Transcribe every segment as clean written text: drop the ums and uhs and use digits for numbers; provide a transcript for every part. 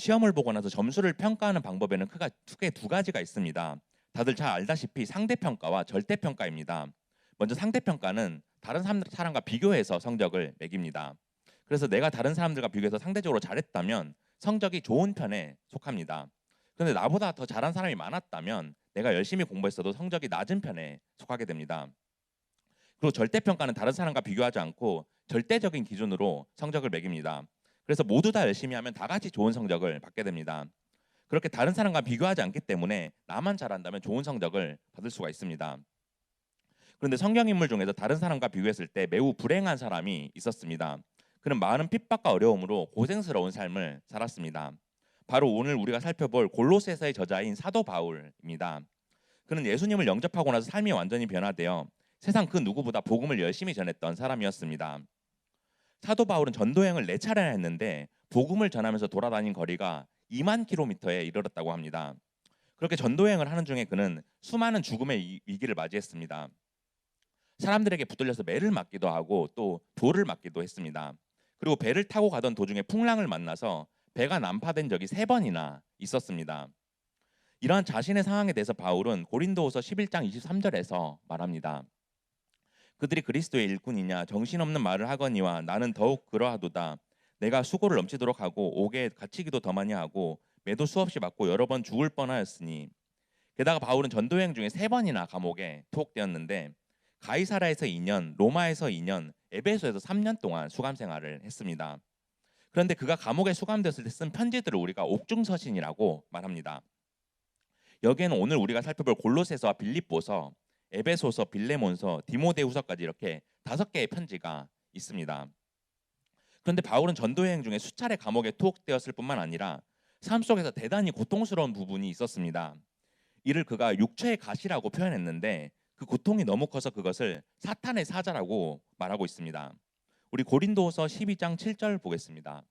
시험을 보고 나서 점수를 평가하는 방법에는 크게 두 가지가 있습니다. 다들 잘 알다시피 상대평가와 절대평가입니다. 먼저 상대평가는 다른 사람과 비교해서 성적을 매깁니다. 그래서 내가 다른 사람들과 비교해서 상대적으로 잘했다면 성적이 좋은 편에 속합니다. 그런데 나보다 더 잘한 사람이 많았다면 내가 열심히 공부했어도 성적이 낮은 편에 속하게 됩니다. 그리고 절대평가는 다른 사람과 비교하지 않고 절대적인 기준으로 성적을 매깁니다. 그래서 모두 다 열심히 하면 다 같이 좋은 성적을 받게 됩니다. 그렇게 다른 사람과 비교하지 않기 때문에 나만 잘한다면 좋은 성적을 받을 수가 있습니다. 그런데 성경 인물 중에서 다른 사람과 비교했을 때 매우 불행한 사람이 있었습니다. 그는 많은 핍박과 어려움으로 고생스러운 삶을 살았습니다. 바로 오늘 우리가 살펴볼 골로새서의 저자인 사도 바울입니다. 그는 예수님을 영접하고 나서 삶이 완전히 변화되어 세상 그 누구보다 복음을 열심히 전했던 사람이었습니다. 사도 바울은 전도여행을 4차례나 했는데 복음을 전하면서 돌아다닌 거리가 2만 킬로미터에 이르렀다고 합니다. 그렇게 전도여행을 하는 중에 그는 수많은 죽음의 위기를 맞이했습니다. 사람들에게 붙들려서 매를 맞기도 하고 또 돌을 맞기도 했습니다. 그리고 배를 타고 가던 도중에 풍랑을 만나서 배가 난파된 적이 3번이나 있었습니다. 이러한 자신의 상황에 대해서 바울은 고린도후서 11장 23절에서 말합니다. 그들이 그리스도의 일꾼이냐 정신없는 말을 하거니와 나는 더욱 그러하도다. 내가 수고를 넘치도록 하고 옥에 갇히기도 더 많이 하고 매도 수없이 맞고 여러 번 죽을 뻔하였으니. 게다가 바울은 전도여행 중에 3번이나 감옥에 투옥되었는데 가이사라에서 2년, 로마에서 2년, 에베소에서 3년 동안 수감 생활을 했습니다. 그런데 그가 감옥에 수감되었을 때 쓴 편지들을 우리가 옥중서신이라고 말합니다. 여기에는 오늘 우리가 살펴볼 골로새서와 빌립보서, 에베소서, 빌레몬서, 디모데후서까지 이렇게 5개의 편지가 있습니다. 그런데 바울은 전도여행 중에 수차례 감옥에 투옥되었을 뿐만 아니라 삶 속에서 대단히 고통스러운 부분이 있었습니다. 이를 그가 육체의 가시라고 표현했는데 그 고통이 너무 커서 그것을 사탄의 사자라고 말하고 있습니다. 우리 고린도후서 12장 7절 보겠습니다.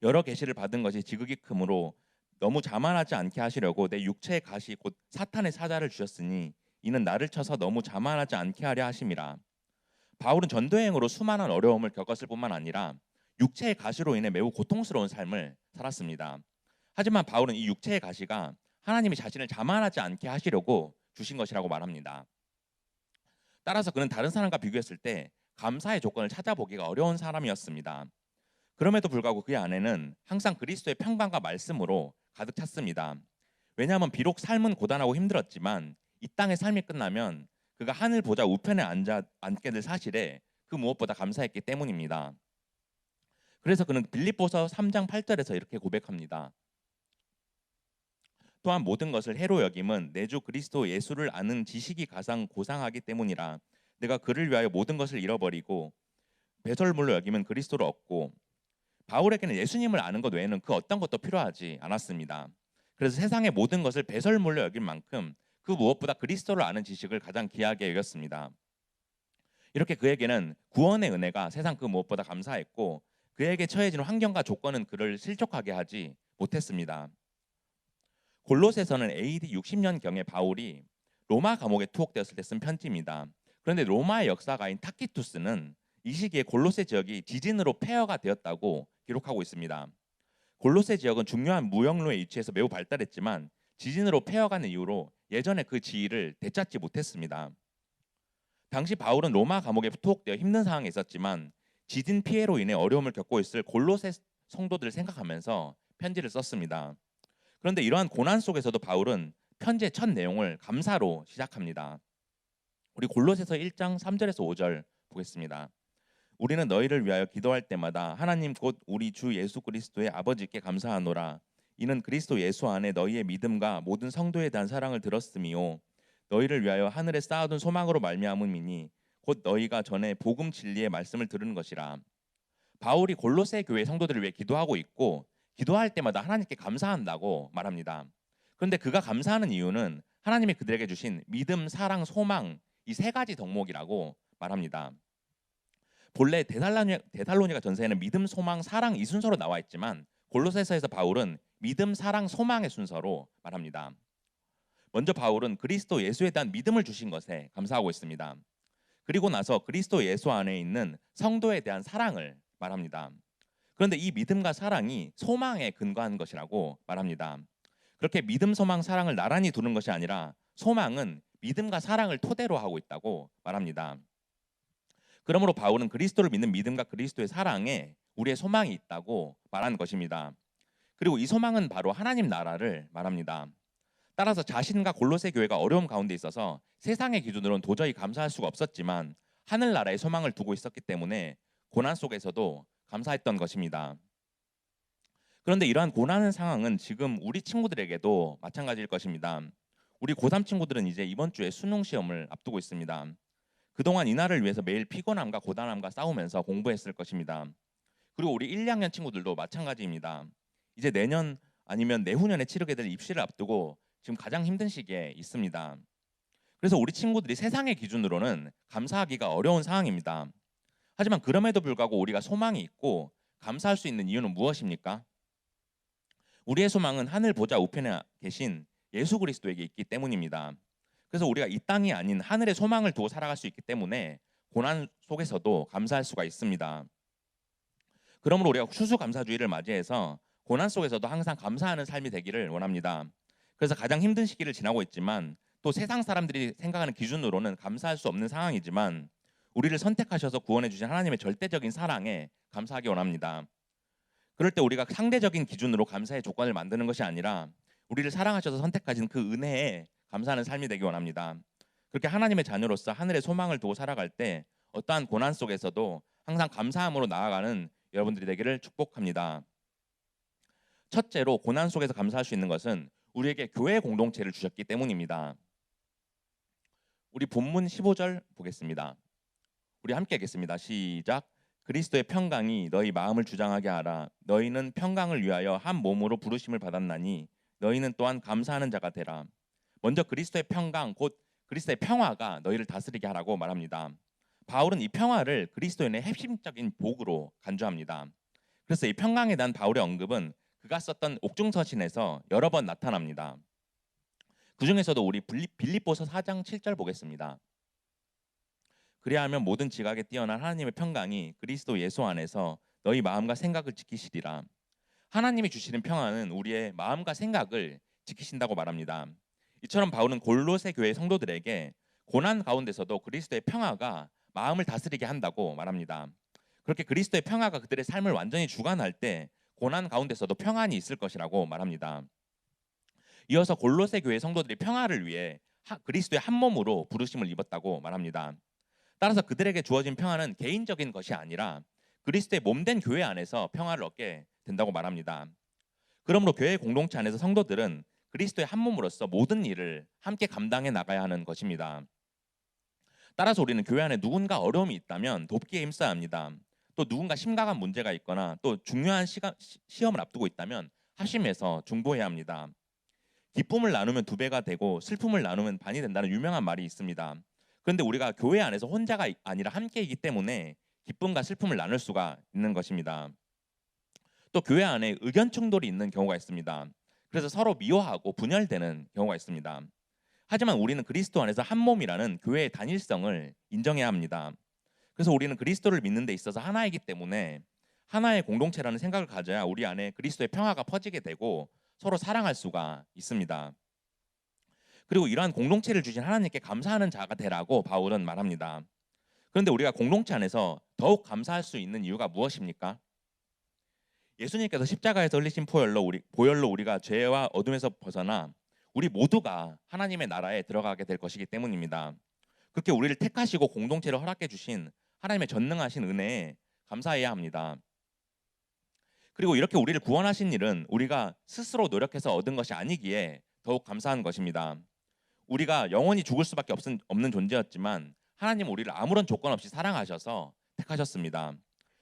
여러 계시를 받은 것이 지극히 크므로 너무 자만하지 않게 하시려고 내 육체의 가시 곧 사탄의 사자를 주셨으니 이는 나를 쳐서 너무 자만하지 않게 하려 하심이라. 바울은 전도여행으로 수많은 어려움을 겪었을 뿐만 아니라 육체의 가시로 인해 매우 고통스러운 삶을 살았습니다. 하지만 바울은 이 육체의 가시가 하나님이 자신을 자만하지 않게 하시려고 주신 것이라고 말합니다. 따라서 그는 다른 사람과 비교했을 때 감사의 조건을 찾아보기가 어려운 사람이었습니다. 그럼에도 불구하고 그의 안에는 항상 그리스도의 평강과 말씀으로 가득 찼습니다. 왜냐하면 비록 삶은 고단하고 힘들었지만 이 땅의 삶이 끝나면 그가 하늘 보좌 우편에 앉게 될 사실에 그 무엇보다 감사했기 때문입니다. 그래서 그는 빌립보서 3장 8절에서 이렇게 고백합니다. 또한 모든 것을 해로 여김은 내 주 그리스도 예수를 아는 지식이 가장 고상하기 때문이라. 내가 그를 위하여 모든 것을 잃어버리고 배설물로 여기면 그리스도를 얻고. 바울에게는 예수님을 아는 것 외에는 그 어떤 것도 필요하지 않았습니다. 그래서 세상의 모든 것을 배설물로 여길 만큼 그 무엇보다 그리스도를 아는 지식을 가장 귀하게 여겼습니다. 이렇게 그에게는 구원의 은혜가 세상 그 무엇보다 감사했고 그에게 처해진 환경과 조건은 그를 실족하게 하지 못했습니다. 골로새서는 AD 60년경에 바울이 로마 감옥에 투옥되었을 때 쓴 편지입니다. 그런데 로마의 역사가인 타키투스는 이 시기에 골로새 지역이 지진으로 폐허가 되었다고 기록하고 있습니다. 골로새 지역은 중요한 무역로에 위치해서 매우 발달했지만 지진으로 폐허가는 이후로 예전에 그 지위를 되찾지 못했습니다. 당시 바울은 로마 감옥에 투옥되어 힘든 상황에 있었지만 지진 피해로 인해 어려움을 겪고 있을 골로새 성도들을 생각하면서 편지를 썼습니다. 그런데 이러한 고난 속에서도 바울은 편지의 첫 내용을 감사로 시작합니다. 우리 골로새서 1장 3절에서 5절 보겠습니다. 우리는 너희를 위하여 기도할 때마다 하나님 곧 우리 주 예수 그리스도의 아버지께 감사하노라. 이는 그리스도 예수 안에 너희의 믿음과 모든 성도에 대한 사랑을 들었음이요 너희를 위하여 하늘에 쌓아둔 소망으로 말미암음이니 곧 너희가 전에 복음 진리의 말씀을 들은 것이라. 바울이 골로새 교회 성도들을 위해 기도하고 있고 기도할 때마다 하나님께 감사한다고 말합니다. 그런데 그가 감사하는 이유는 하나님이 그들에게 주신 믿음, 사랑, 소망 이 3가지 덕목이라고 말합니다. 본래 데살로니가 전서에는 믿음, 소망, 사랑 이 순서로 나와 있지만 골로새서에서 바울은 믿음, 사랑, 소망의 순서로 말합니다. 먼저 바울은 그리스도 예수에 대한 믿음을 주신 것에 감사하고 있습니다. 그리고 나서 그리스도 예수 안에 있는 성도에 대한 사랑을 말합니다. 그런데 이 믿음과 사랑이 소망에 근거한 것이라고 말합니다. 그렇게 믿음, 소망, 사랑을 나란히 두는 것이 아니라 소망은 믿음과 사랑을 토대로 하고 있다고 말합니다. 그러므로 바울은 그리스도를 믿는 믿음과 그리스도의 사랑에 우리의 소망이 있다고 말한 것입니다. 그리고 이 소망은 바로 하나님 나라를 말합니다. 따라서 자신과 골로새 교회가 어려움 가운데 있어서 세상의 기준으로는 도저히 감사할 수가 없었지만 하늘나라의 소망을 두고 있었기 때문에 고난 속에서도 감사했던 것입니다. 그런데 이러한 고난의 상황은 지금 우리 친구들에게도 마찬가지일 것입니다. 우리 고3 친구들은 이제 이번 주에 수능 시험을 앞두고 있습니다. 그동안 이날을 위해서 매일 피곤함과 고단함과 싸우면서 공부했을 것입니다. 그리고 우리 1, 2학년 친구들도 마찬가지입니다. 이제 내년 아니면 내후년에 치르게 될 입시를 앞두고 지금 가장 힘든 시기에 있습니다. 그래서 우리 친구들이 세상의 기준으로는 감사하기가 어려운 상황입니다. 하지만 그럼에도 불구하고 우리가 소망이 있고 감사할 수 있는 이유는 무엇입니까? 우리의 소망은 하늘 보좌 우편에 계신 예수 그리스도에게 있기 때문입니다. 그래서 우리가 이 땅이 아닌 하늘의 소망을 두고 살아갈 수 있기 때문에 고난 속에서도 감사할 수가 있습니다. 그러므로 우리가 추수감사주의를 맞이해서 고난 속에서도 항상 감사하는 삶이 되기를 원합니다. 그래서 가장 힘든 시기를 지나고 있지만 또 세상 사람들이 생각하는 기준으로는 감사할 수 없는 상황이지만 우리를 선택하셔서 구원해 주신 하나님의 절대적인 사랑에 감사하기 원합니다. 그럴 때 우리가 상대적인 기준으로 감사의 조건을 만드는 것이 아니라 우리를 사랑하셔서 선택하신 그 은혜에 감사하는 삶이 되기 원합니다. 그렇게 하나님의 자녀로서 하늘의 소망을 두고 살아갈 때 어떠한 고난 속에서도 항상 감사함으로 나아가는 여러분들이 되기를 축복합니다. 첫째로 고난 속에서 감사할 수 있는 것은 우리에게 교회 공동체를 주셨기 때문입니다. 우리 본문 15절 보겠습니다. 우리 함께 읽겠습니다. 시작. 그리스도의 평강이 너희 마음을 주장하게 하라. 너희는 평강을 위하여 한 몸으로 부르심을 받았나니 너희는 또한 감사하는 자가 되라. 먼저 그리스도의 평강 곧 그리스도의 평화가 너희를 다스리게 하라고 말합니다. 바울은 이 평화를 그리스도인의 핵심적인 복으로 간주합니다. 그래서 이 평강에 대한 바울의 언급은 그가 썼던 옥중서신에서 여러 번 나타납니다. 그 중에서도 우리 빌립보서 4장 7절 보겠습니다. 그리하면 모든 지각에 뛰어난 하나님의 평강이 그리스도 예수 안에서 너희 마음과 생각을 지키시리라. 하나님이 주시는 평안은 우리의 마음과 생각을 지키신다고 말합니다. 이처럼 바울은 골로새 교회 성도들에게 고난 가운데서도 그리스도의 평화가 마음을 다스리게 한다고 말합니다. 그렇게 그리스도의 평화가 그들의 삶을 완전히 주관할 때 고난 가운데서도 평안이 있을 것이라고 말합니다. 이어서 골로새 교회 성도들이 평화를 위해 그리스도의 한 몸으로 부르심을 입었다고 말합니다. 따라서 그들에게 주어진 평화는 개인적인 것이 아니라 그리스도의 몸된 교회 안에서 평화를 얻게 된다고 말합니다. 그러므로 교회 공동체 안에서 성도들은 그리스도의 한 몸으로서 모든 일을 함께 감당해 나가야 하는 것입니다. 따라서 우리는 교회 안에 누군가 어려움이 있다면 돕기에 힘써야 합니다. 또 누군가 심각한 문제가 있거나 또 중요한 시험을 앞두고 있다면 합심해서 중보해야 합니다. 기쁨을 나누면 두 배가 되고 슬픔을 나누면 반이 된다는 유명한 말이 있습니다. 그런데 우리가 교회 안에서 혼자가 아니라 함께이기 때문에 기쁨과 슬픔을 나눌 수가 있는 것입니다. 또 교회 안에 의견 충돌이 있는 경우가 있습니다. 그래서 서로 미워하고 분열되는 경우가 있습니다. 하지만 우리는 그리스도 안에서 한 몸이라는 교회의 단일성을 인정해야 합니다. 그래서 우리는 그리스도를 믿는 데 있어서 하나이기 때문에 하나의 공동체라는 생각을 가져야 우리 안에 그리스도의 평화가 퍼지게 되고 서로 사랑할 수가 있습니다. 그리고 이러한 공동체를 주신 하나님께 감사하는 자가 되라고 바울은 말합니다. 그런데 우리가 공동체 안에서 더욱 감사할 수 있는 이유가 무엇입니까? 예수님께서 십자가에서 흘리신 보혈로 우리가 죄와 어둠에서 벗어나 우리 모두가 하나님의 나라에 들어가게 될 것이기 때문입니다. 그렇게 우리를 택하시고 공동체를 허락해 주신 하나님의 전능하신 은혜에 감사해야 합니다. 그리고 이렇게 우리를 구원하신 일은 우리가 스스로 노력해서 얻은 것이 아니기에 더욱 감사한 것입니다. 우리가 영원히 죽을 수밖에 없는 존재였지만 하나님은 우리를 아무런 조건 없이 사랑하셔서 택하셨습니다.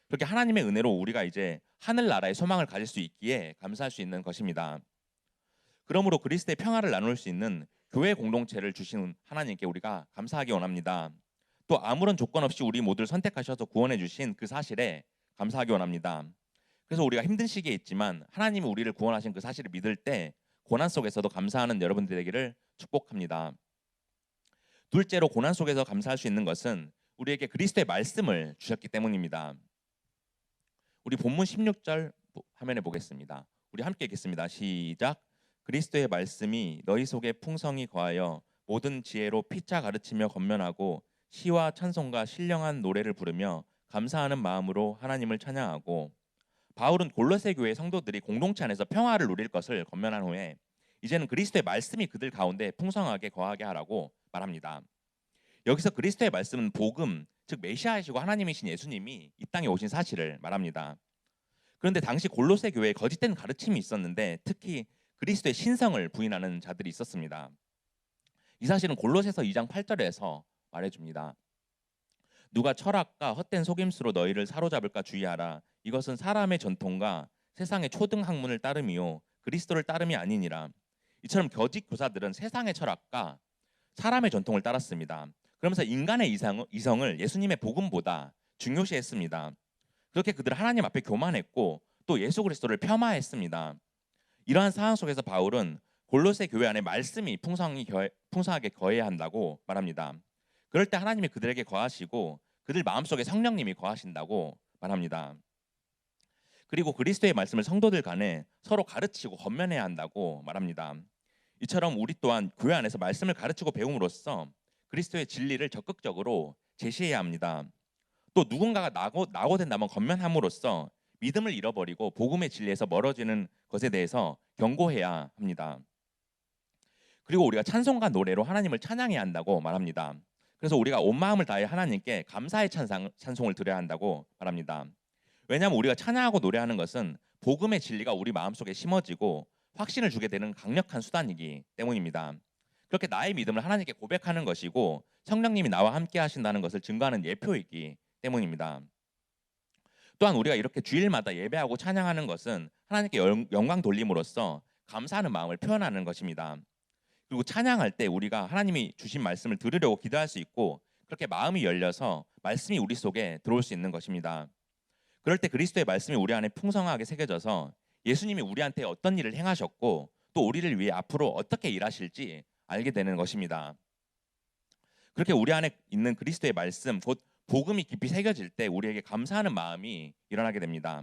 그렇게 하나님의 은혜로 우리가 이제 하늘나라의 소망을 가질 수 있기에 감사할 수 있는 것입니다. 그러므로 그리스도의 평화를 나눌 수 있는 교회 공동체를 주신 하나님께 우리가 감사하기 원합니다. 또 아무런 조건 없이 우리 모두를 선택하셔서 구원해 주신 그 사실에 감사하기 원합니다. 그래서 우리가 힘든 시기에 있지만 하나님이 우리를 구원하신 그 사실을 믿을 때 고난 속에서도 감사하는 여러분들 되기를 축복합니다. 둘째로 고난 속에서 감사할 수 있는 것은 우리에게 그리스도의 말씀을 주셨기 때문입니다. 우리 본문 16절 화면에 보겠습니다. 우리 함께 읽겠습니다. 시작. 그리스도의 말씀이 너희 속에 풍성히 거하여 모든 지혜로 피차 가르치며 권면하고 시와 찬송과 신령한 노래를 부르며 감사하는 마음으로 하나님을 찬양하고. 바울은 골로새 교회 성도들이 공동체 안에서 평화를 누릴 것을 권면한 후에 이제는 그리스도의 말씀이 그들 가운데 풍성하게 거하게 하라고 말합니다. 여기서 그리스도의 말씀은 복음, 즉 메시아이시고 하나님이신 예수님이 이 땅에 오신 사실을 말합니다. 그런데 당시 골로새 교회에 거짓된 가르침이 있었는데 특히 그리스도의 신성을 부인하는 자들이 있었습니다. 이 사실은 골로새서 2장 8절에서 말해줍니다. 누가 철학과 헛된 속임수로 너희를 사로잡을까 주의하라. 이것은 사람의 전통과 세상의 초등 학문을 따름이요 그리스도를 따름이 아니니라. 이처럼 거짓 교사들은 세상의 철학과 사람의 전통을 따랐습니다. 그러면서 인간의 이성을 예수님의 복음보다 중요시했습니다. 그렇게 그들은 하나님 앞에 교만했고 또 예수 그리스도를 폄하했습니다. 이러한 상황 속에서 바울은 골로새 교회 안에 말씀이 풍성하게 거해야 한다고 말합니다. 그럴 때 하나님이 그들에게 거하시고 그들 마음속에 성령님이 거하신다고 말합니다. 그리고 그리스도의 말씀을 성도들 간에 서로 가르치고 권면해야 한다고 말합니다. 이처럼 우리 또한 교회 안에서 말씀을 가르치고 배움으로써 그리스도의 진리를 적극적으로 제시해야 합니다. 또 누군가가 낙오된다면 권면함으로써 믿음을 잃어버리고 복음의 진리에서 멀어지는 것에 대해서 경고해야 합니다. 그리고 우리가 찬송과 노래로 하나님을 찬양해야 한다고 말합니다. 그래서 우리가 온 마음을 다해 하나님께 감사의 찬송을 드려야 한다고 말합니다. 왜냐하면 우리가 찬양하고 노래하는 것은 복음의 진리가 우리 마음속에 심어지고 확신을 주게 되는 강력한 수단이기 때문입니다. 그렇게 나의 믿음을 하나님께 고백하는 것이고 성령님이 나와 함께 하신다는 것을 증거하는 예표이기 때문입니다. 또한 우리가 이렇게 주일마다 예배하고 찬양하는 것은 하나님께 영광 돌림으로써 감사하는 마음을 표현하는 것입니다. 그리고 찬양할 때 우리가 하나님이 주신 말씀을 들으려고 기도할 수 있고 그렇게 마음이 열려서 말씀이 우리 속에 들어올 수 있는 것입니다. 그럴 때 그리스도의 말씀이 우리 안에 풍성하게 새겨져서 예수님이 우리한테 어떤 일을 행하셨고 또 우리를 위해 앞으로 어떻게 일하실지 알게 되는 것입니다. 그렇게 우리 안에 있는 그리스도의 말씀, 곧 복음이 깊이 새겨질 때 우리에게 감사하는 마음이 일어나게 됩니다.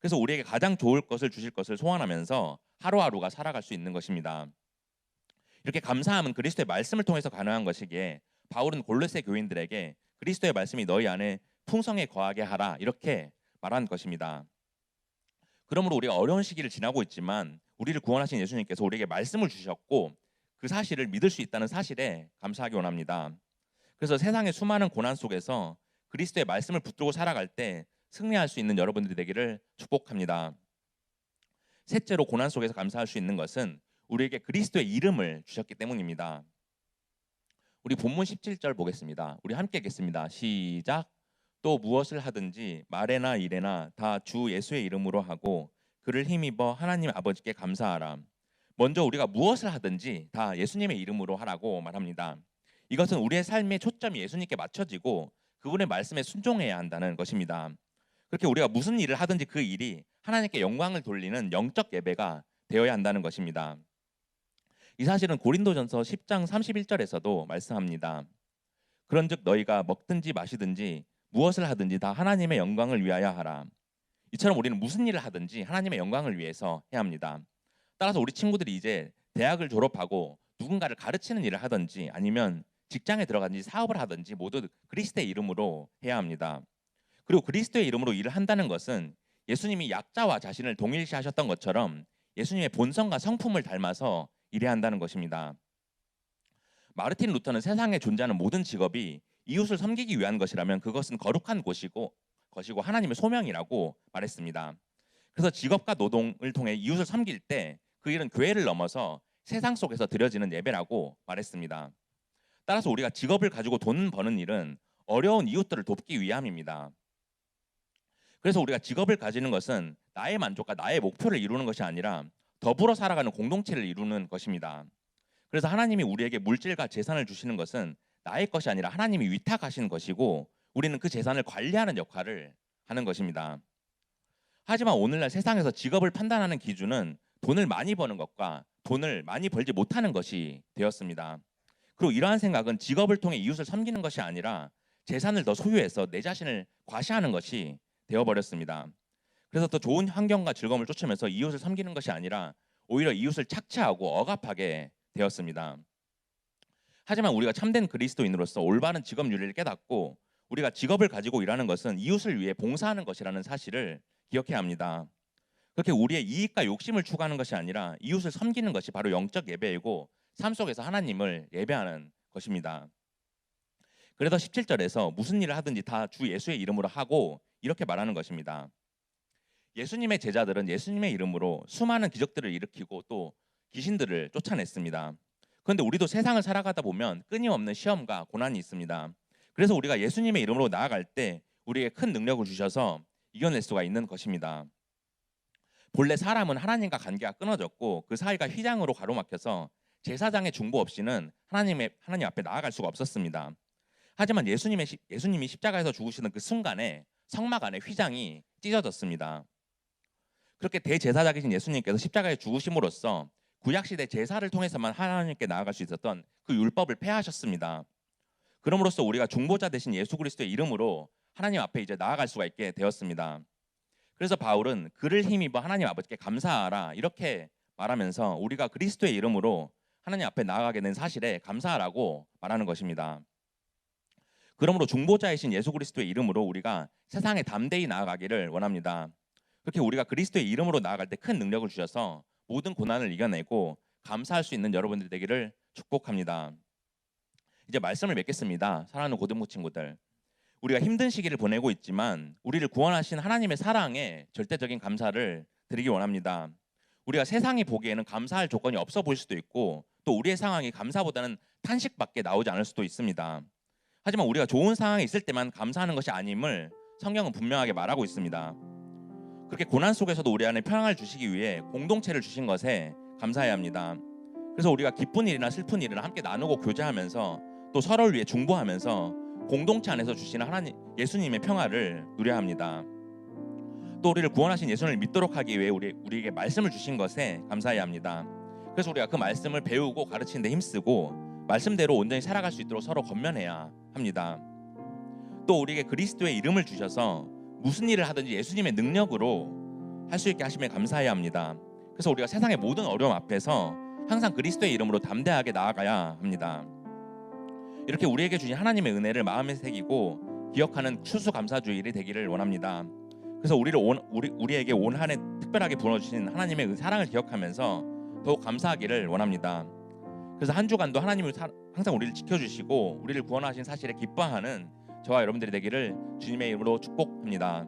그래서 우리에게 가장 좋을 것을 주실 것을 소원하면서 하루하루가 살아갈 수 있는 것입니다. 이렇게 감사함은 그리스도의 말씀을 통해서 가능한 것이기에 바울은 골로새 교인들에게 그리스도의 말씀이 너희 안에 풍성에 거하게 하라 이렇게 말한 것입니다. 그러므로 우리가 어려운 시기를 지나고 있지만 우리를 구원하신 예수님께서 우리에게 말씀을 주셨고 그 사실을 믿을 수 있다는 사실에 감사하기 원합니다. 그래서 세상의 수많은 고난 속에서 그리스도의 말씀을 붙들고 살아갈 때 승리할 수 있는 여러분들이 되기를 축복합니다. 셋째로 고난 속에서 감사할 수 있는 것은 우리에게 그리스도의 이름을 주셨기 때문입니다. 우리 본문 17절 보겠습니다. 우리 함께 읽겠습니다. 시작. 또 무엇을 하든지 말에나 일에나 다 주 예수의 이름으로 하고 그를 힘입어 하나님 아버지께 감사하라. 먼저 우리가 무엇을 하든지 다 예수님의 이름으로 하라고 말합니다. 이것은 우리의 삶의 초점이 예수님께 맞춰지고 그분의 말씀에 순종해야 한다는 것입니다. 그렇게 우리가 무슨 일을 하든지 그 일이 하나님께 영광을 돌리는 영적 예배가 되어야 한다는 것입니다. 이 사실은 고린도전서 10장 31절에서도 말씀합니다. 그런즉 너희가 먹든지 마시든지 무엇을 하든지 다 하나님의 영광을 위하여 하라. 이처럼 우리는 무슨 일을 하든지 하나님의 영광을 위해서 해야 합니다. 따라서 우리 친구들이 이제 대학을 졸업하고 누군가를 가르치는 일을 하든지 아니면 직장에 들어가든지 사업을 하든지 모두 그리스도의 이름으로 해야 합니다. 그리고 그리스도의 이름으로 일을 한다는 것은 예수님이 약자와 자신을 동일시하셨던 것처럼 예수님의 본성과 성품을 닮아서 일해야 한다는 것입니다. 마르틴 루터는 세상에 존재하는 모든 직업이 이웃을 섬기기 위한 것이라면 그것은 거룩한 것이고 하나님의 소명이라고 말했습니다. 그래서 직업과 노동을 통해 이웃을 섬길 때 그 일은 교회를 넘어서 세상 속에서 드려지는 예배라고 말했습니다. 따라서 우리가 직업을 가지고 돈 버는 일은 어려운 이웃들을 돕기 위함입니다. 그래서 우리가 직업을 가지는 것은 나의 만족과 나의 목표를 이루는 것이 아니라 더불어 살아가는 공동체를 이루는 것입니다. 그래서 하나님이 우리에게 물질과 재산을 주시는 것은 나의 것이 아니라 하나님이 위탁하신 것이고 우리는 그 재산을 관리하는 역할을 하는 것입니다. 하지만 오늘날 세상에서 직업을 판단하는 기준은 돈을 많이 버는 것과 돈을 많이 벌지 못하는 것이 되었습니다. 그리고 이러한 생각은 직업을 통해 이웃을 섬기는 것이 아니라 재산을 더 소유해서 내 자신을 과시하는 것이 되어버렸습니다. 그래서 더 좋은 환경과 즐거움을 쫓으면서 이웃을 섬기는 것이 아니라 오히려 이웃을 착취하고 억압하게 되었습니다. 하지만 우리가 참된 그리스도인으로서 올바른 직업 윤리를 깨닫고 우리가 직업을 가지고 일하는 것은 이웃을 위해 봉사하는 것이라는 사실을 기억해야 합니다. 그렇게 우리의 이익과 욕심을 추구하는 것이 아니라 이웃을 섬기는 것이 바로 영적 예배이고 삶 속에서 하나님을 예배하는 것입니다. 그래서 17절에서 무슨 일을 하든지 다 주 예수의 이름으로 하고 이렇게 말하는 것입니다. 예수님의 제자들은 예수님의 이름으로 수많은 기적들을 일으키고 또 귀신들을 쫓아냈습니다. 그런데 우리도 세상을 살아가다 보면 끊임없는 시험과 고난이 있습니다. 그래서 우리가 예수님의 이름으로 나아갈 때 우리에게 큰 능력을 주셔서 이겨낼 수가 있는 것입니다. 본래 사람은 하나님과 관계가 끊어졌고 그 사이가 휘장으로 가로막혀서 제사장의 중보 없이는 하나님 앞에 나아갈 수가 없었습니다. 하지만 예수님이 십자가에서 죽으시는 그 순간에 성막 안에 휘장이 찢어졌습니다. 그렇게 대제사장이신 예수님께서 십자가에 죽으심으로써 구약시대 제사를 통해서만 하나님께 나아갈 수 있었던 그 율법을 폐하셨습니다. 그럼으로써 우리가 중보자 되신 예수 그리스도의 이름으로 하나님 앞에 이제 나아갈 수가 있게 되었습니다. 그래서 바울은 그를 힘입어 하나님 아버지께 감사하라 이렇게 말하면서 우리가 그리스도의 이름으로 하나님 앞에 나아가게 된 사실에 감사하라고 말하는 것입니다. 그러므로 중보자이신 예수 그리스도의 이름으로 우리가 세상에 담대히 나아가기를 원합니다. 그렇게 우리가 그리스도의 이름으로 나아갈 때 큰 능력을 주셔서 모든 고난을 이겨내고 감사할 수 있는 여러분들 되기를 축복합니다. 이제 말씀을 맺겠습니다. 사랑하는 고등부 친구들, 우리가 힘든 시기를 보내고 있지만 우리를 구원하신 하나님의 사랑에 절대적인 감사를 드리기 원합니다. 우리가 세상이 보기에는 감사할 조건이 없어 보일 수도 있고 또 우리의 상황이 감사보다는 탄식밖에 나오지 않을 수도 있습니다. 하지만 우리가 좋은 상황에 있을 때만 감사하는 것이 아님을 성경은 분명하게 말하고 있습니다. 그렇게 고난 속에서도 우리 안에 평안을 주시기 위해 공동체를 주신 것에 감사해야 합니다. 그래서 우리가 기쁜 일이나 슬픈 일을 함께 나누고 교제하면서 또 서로를 위해 중보하면서 공동체 안에서 주시는 하나님 예수님의 평화를 누려야 합니다. 또 우리를 구원하신 예수님을 믿도록 하기 위해 우리에게 말씀을 주신 것에 감사해야 합니다. 그래서 우리가 그 말씀을 배우고 가르치는 데 힘쓰고 말씀대로 온전히 살아갈 수 있도록 서로 권면해야 합니다. 또 우리에게 그리스도의 이름을 주셔서 무슨 일을 하든지 예수님의 능력으로 할 수 있게 하심에 감사해야 합니다. 그래서 우리가 세상의 모든 어려움 앞에서 항상 그리스도의 이름으로 담대하게 나아가야 합니다. 이렇게 우리에게 주신 하나님의 은혜를 마음에 새기고 기억하는 추수감사주일이 되기를 원합니다. 그래서 우리에게 온 한 해 특별하게 부어주신 하나님의 사랑을 기억하면서 더욱 감사하기를 원합니다. 그래서 한 주간도 하나님이 항상 우리를 지켜주시고 우리를 구원하신 사실에 기뻐하는 저와 여러분들이 되기를 주님의 이름으로 축복합니다.